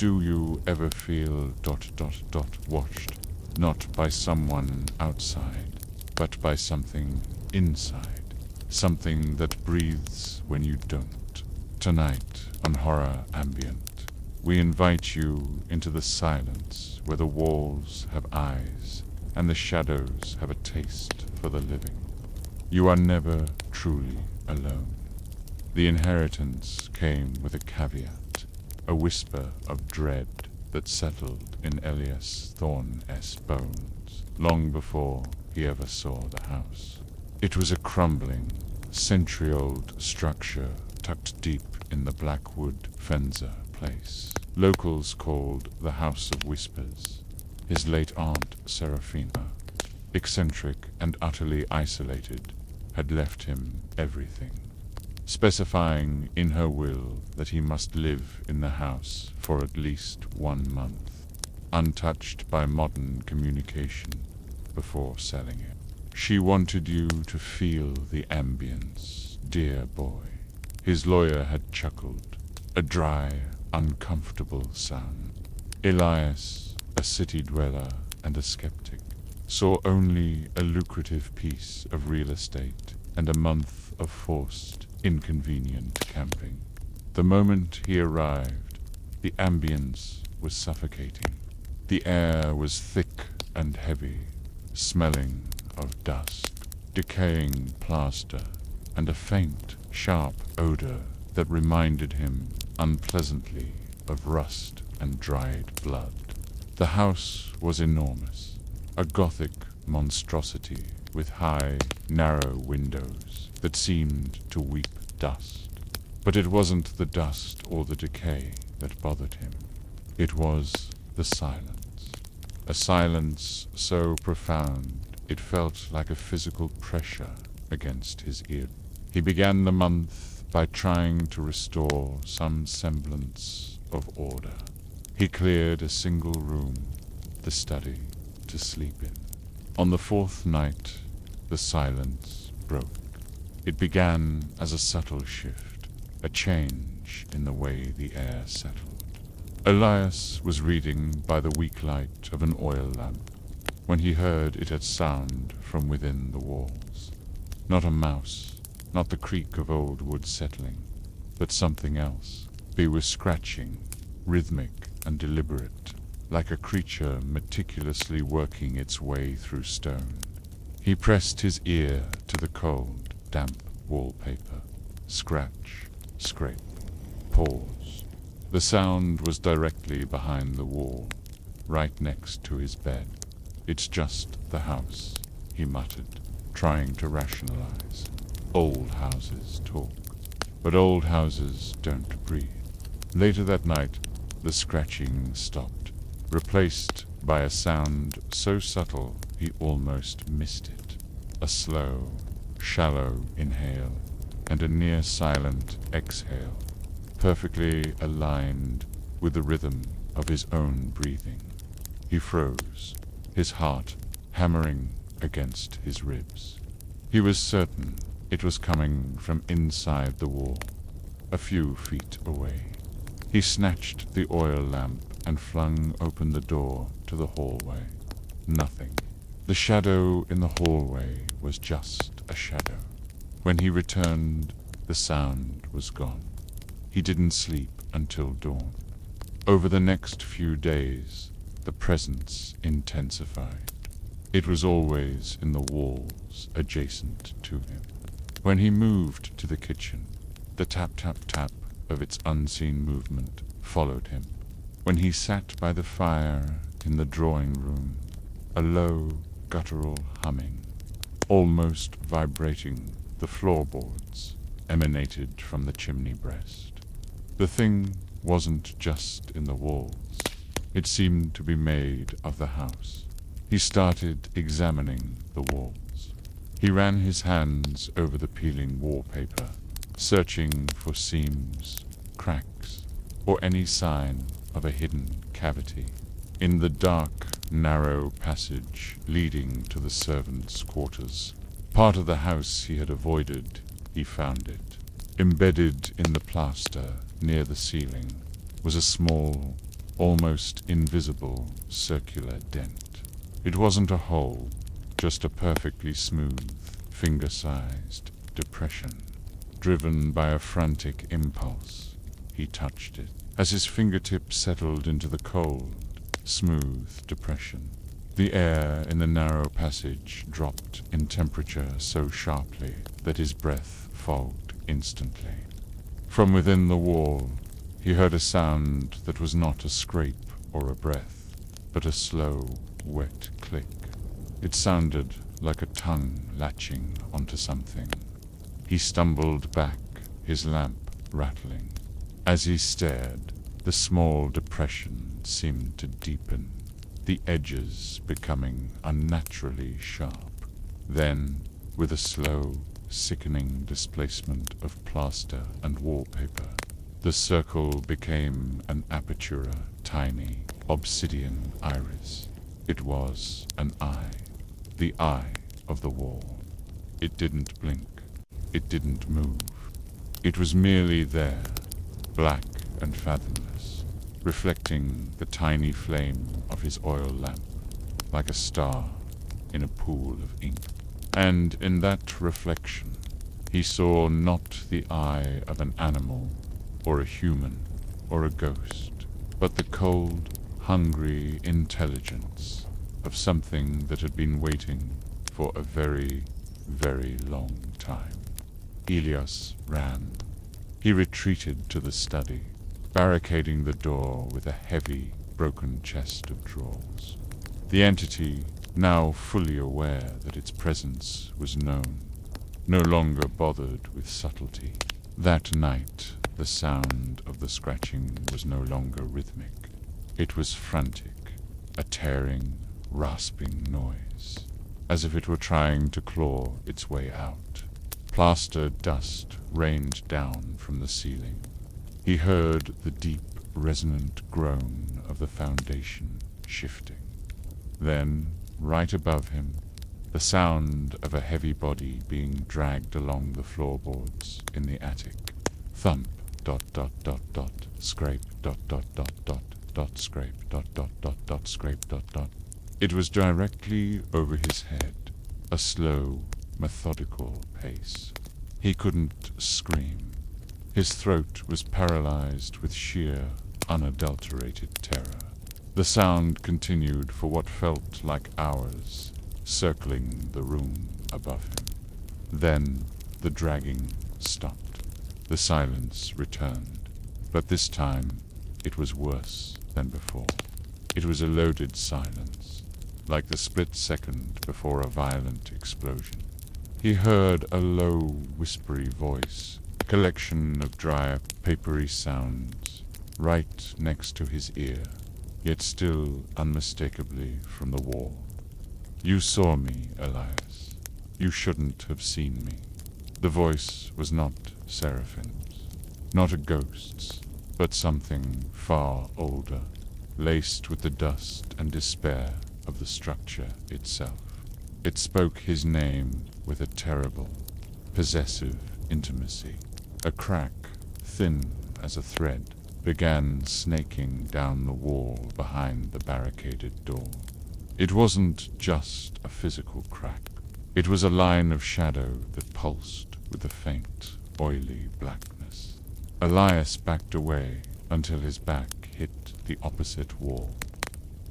Do you ever feel watched, not by someone outside, but by something inside, something that breathes when you don't? Tonight on Horror Ambient, we invite you into the silence where the walls have eyes and the shadows have a taste for the living. You are never truly alone. The inheritance came with a caveat, a whisper of dread that settled in Elias Thorne's bones long before he ever saw the house. It was a crumbling, century-old structure tucked deep in the Blackwood Fenzer place. Locals called the House of Whispers. His late aunt, Serafina, eccentric and utterly isolated, had left him everything, specifying in her will that he must live in the house for at least 1 month, untouched by modern communication, before selling it. She wanted you to feel the ambience, dear boy. His lawyer had chuckled, a dry, uncomfortable sound. Elias, a city dweller and a skeptic, saw only a lucrative piece of real estate and a month of forced, inconvenient camping. The moment he arrived, the ambience was suffocating. The air was thick and heavy, smelling of dust, decaying plaster, and a faint, sharp odor that reminded him unpleasantly of rust and dried blood. The house was enormous, a Gothic monstrosity with high, narrow windows that seemed to weep dust. But it wasn't the dust or the decay that bothered him. It was the silence. A silence so profound it felt like a physical pressure against his ear. He began the month by trying to restore some semblance of order. He cleared a single room, the study, to sleep in. On the 4th night, the silence broke. It began as a subtle shift, a change in the way the air settled. Elias was reading by the weak light of an oil lamp when he heard it at sound from within the walls. Not a mouse, not the creak of old wood settling, but something else. He was scratching, rhythmic and deliberate, like a creature meticulously working its way through stone. He pressed his ear to the cold, damp wallpaper. Scratch, scrape, pause. The sound was directly behind the wall, right next to his bed. "It's just the house," he muttered, trying to rationalize. Old houses talk, but old houses don't breathe. Later that night, the scratching stopped, replaced by a sound so subtle he almost missed it. A slow, shallow inhale and a near-silent exhale, perfectly aligned with the rhythm of his own breathing. He froze, his heart hammering against his ribs. He was certain it was coming from inside the wall, a few feet away. He snatched the oil lamp and flung open the door to the hallway. Nothing. The shadow in the hallway was just a shadow. When he returned, the sound was gone. He didn't sleep until dawn. Over the next few days, the presence intensified. It was always in the walls adjacent to him. When he moved to the kitchen, the tap-tap-tap of its unseen movement followed him. When he sat by the fire in the drawing room, a low, guttural humming, almost vibrating the floorboards, emanated from the chimney breast. The thing wasn't just in the walls. It seemed to be made of the house. He started examining the walls. He ran his hands over the peeling wallpaper, searching for seams, cracks, or any sign of a hidden cavity. In the dark, narrow passage leading to the servants' quarters, part of the house he had avoided, he found it. Embedded in the plaster near the ceiling was a small, almost invisible circular dent. It wasn't a hole, just a perfectly smooth, finger-sized depression. Driven by a frantic impulse, he touched it. As his fingertips settled into the cold, smooth depression, the air in the narrow passage dropped in temperature so sharply that his breath fogged instantly. From within the wall, he heard a sound that was not a scrape or a breath, but a slow, wet click. It sounded like a tongue latching onto something. He stumbled back, his lamp rattling. As he stared, the small depression seemed to deepen, the edges becoming unnaturally sharp. Then, with a slow, sickening displacement of plaster and wallpaper, the circle became an apertura, tiny, obsidian iris. It was an eye, the eye of the wall. It didn't blink. It didn't move. It was merely there, black and fathomless, reflecting the tiny flame of his oil lamp, like a star in a pool of ink. And in that reflection, he saw not the eye of an animal, or a human, or a ghost, but the cold, hungry intelligence of something that had been waiting for a very, very long time. Elias ran. He retreated to the study, barricading the door with a heavy, broken chest of drawers. The entity, now fully aware that its presence was known, no longer bothered with subtlety. That night, the sound of the scratching was no longer rhythmic. It was frantic, a tearing, rasping noise, as if it were trying to claw its way out. Plaster dust rained down from the ceiling. He heard the deep, resonant groan of the foundation shifting. Then, right above him, the sound of a heavy body being dragged along the floorboards in the attic. Thump, dot dot dot dot, scrape, dot dot dot dot, dot scrape, dot dot dot dot, scrape, dot dot. It was directly over his head, a slow, methodical pace. He couldn't scream. His throat was paralyzed with sheer, unadulterated terror. The sound continued for what felt like hours, circling the room above him. Then the dragging stopped. The silence returned, but this time it was worse than before. It was a loaded silence, like the split second before a violent explosion. He heard a low, whispery voice, a collection of dry, papery sounds, right next to his ear, yet still unmistakably from the wall. "You saw me, Elias. You shouldn't have seen me." The voice was not Seraphine's, not a ghost's, but something far older, laced with the dust and despair of the structure itself. It spoke his name with a terrible, possessive intimacy. A crack, thin as a thread, began snaking down the wall behind the barricaded door. It wasn't just a physical crack. It was a line of shadow that pulsed with a faint, oily blackness. Elias backed away until his back hit the opposite wall.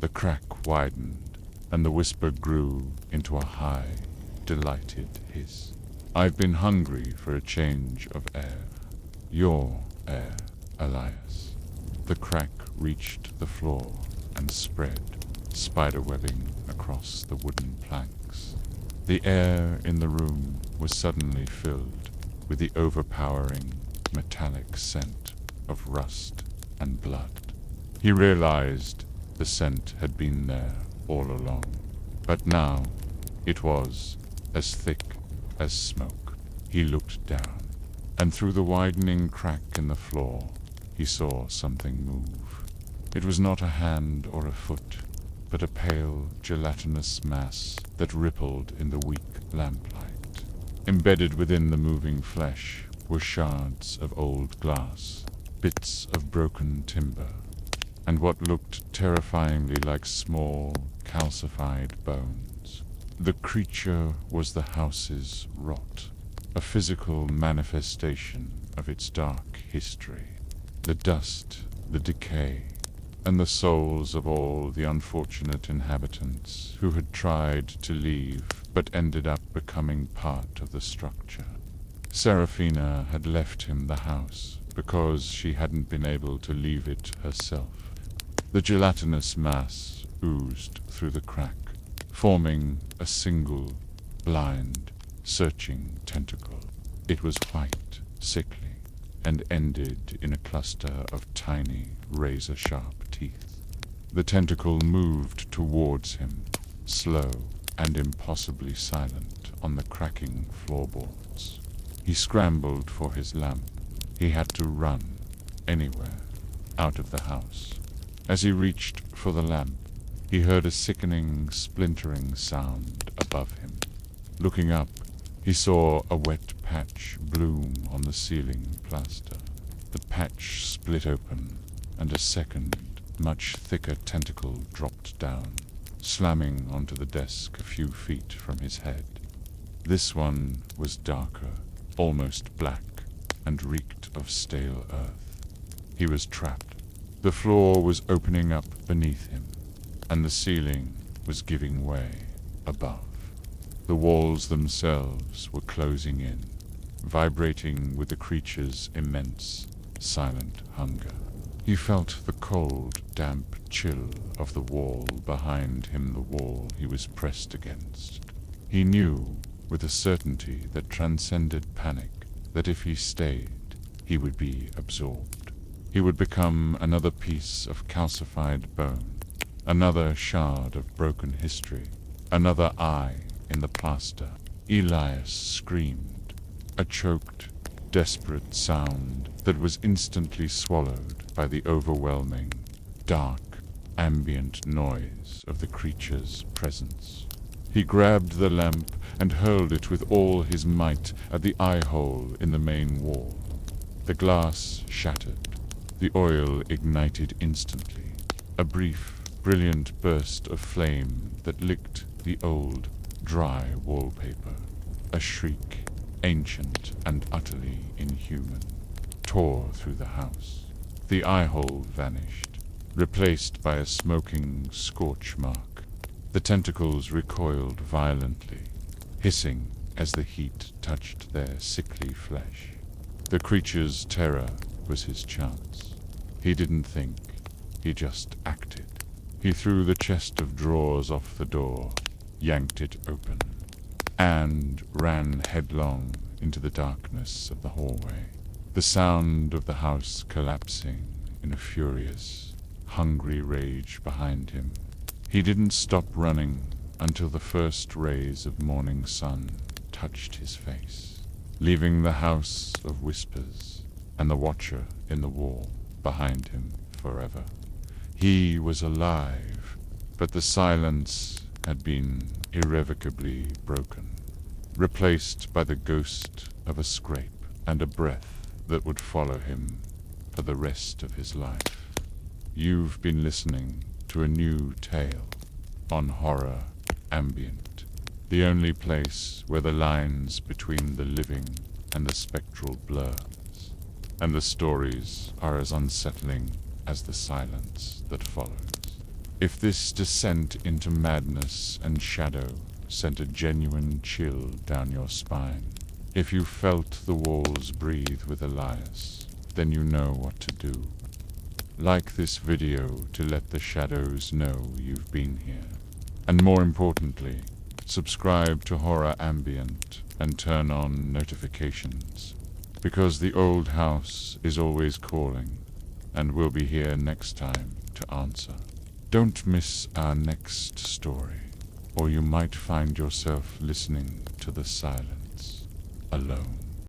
The crack widened, and the whisper grew into a high, delighted hiss. "I've been hungry for a change of air. Your air, Elias." The crack reached the floor and spread, spiderwebbing across the wooden planks. The air in the room was suddenly filled with the overpowering, metallic scent of rust and blood. He realized the scent had been there all along, but now it was as thick as smoke. He looked down, and through the widening crack in the floor, he saw something move. It was not a hand or a foot, but a pale, gelatinous mass that rippled in the weak lamplight. Embedded within the moving flesh were shards of old glass, bits of broken timber, and what looked terrifyingly like small, calcified bones. The creature was the house's rot, a physical manifestation of its dark history. The dust, the decay, and the souls of all the unfortunate inhabitants who had tried to leave but ended up becoming part of the structure. Serafina had left him the house because she hadn't been able to leave it herself. The gelatinous mass oozed through the crack, forming a single, blind, searching tentacle. It was white, sickly, and ended in a cluster of tiny, razor-sharp teeth. The tentacle moved towards him, slow and impossibly silent on the cracking floorboards. He scrambled for his lamp. He had to run, anywhere, out of the house. As he reached for the lamp, he heard a sickening, splintering sound above him. Looking up, he saw a wet patch bloom on the ceiling plaster. The patch split open, and a second, much thicker tentacle dropped down, slamming onto the desk a few feet from his head. This one was darker, almost black, and reeked of stale earth. He was trapped. The floor was opening up beneath him, and the ceiling was giving way above. The walls themselves were closing in, vibrating with the creature's immense, silent hunger. He felt the cold, damp chill of the wall behind him, the wall he was pressed against. He knew, with a certainty that transcended panic, that if he stayed, he would be absorbed. He would become another piece of calcified bone, another shard of broken history, another eye in the plaster. Elias screamed, a choked, desperate sound that was instantly swallowed by the overwhelming, dark, ambient noise of the creature's presence. He grabbed the lamp and hurled it with all his might at the eye-hole in the main wall. The glass shattered. The oil ignited instantly, a brief, brilliant burst of flame that licked the old, dry wallpaper. A shriek, ancient and utterly inhuman, tore through the house. The eye-hole vanished, replaced by a smoking scorch mark. The tentacles recoiled violently, hissing as the heat touched their sickly flesh. The creature's terror was his chance. He didn't think, he just acted. He threw the chest of drawers off the door, yanked it open, and ran headlong into the darkness of the hallway. The sound of the house collapsing in a furious, hungry rage behind him. He didn't stop running until the first rays of morning sun touched his face, leaving the house of whispers and the watcher in the wall behind him forever. He was alive, but the silence had been irrevocably broken, replaced by the ghost of a scrape and a breath that would follow him for the rest of his life. You've been listening to a new tale on Horror Ambient, the only place where the lines between the living and the spectral blurs, and the stories are as unsettling as the silence that follows. If this descent into madness and shadow sent a genuine chill down your spine, if you felt the walls breathe with Elias, then you know what to do. Like this video to let the shadows know you've been here. And more importantly, subscribe to Horror Ambient and turn on notifications, because the old house is always calling, and we'll be here next time to answer. Don't miss our next story, or you might find yourself listening to the silence alone.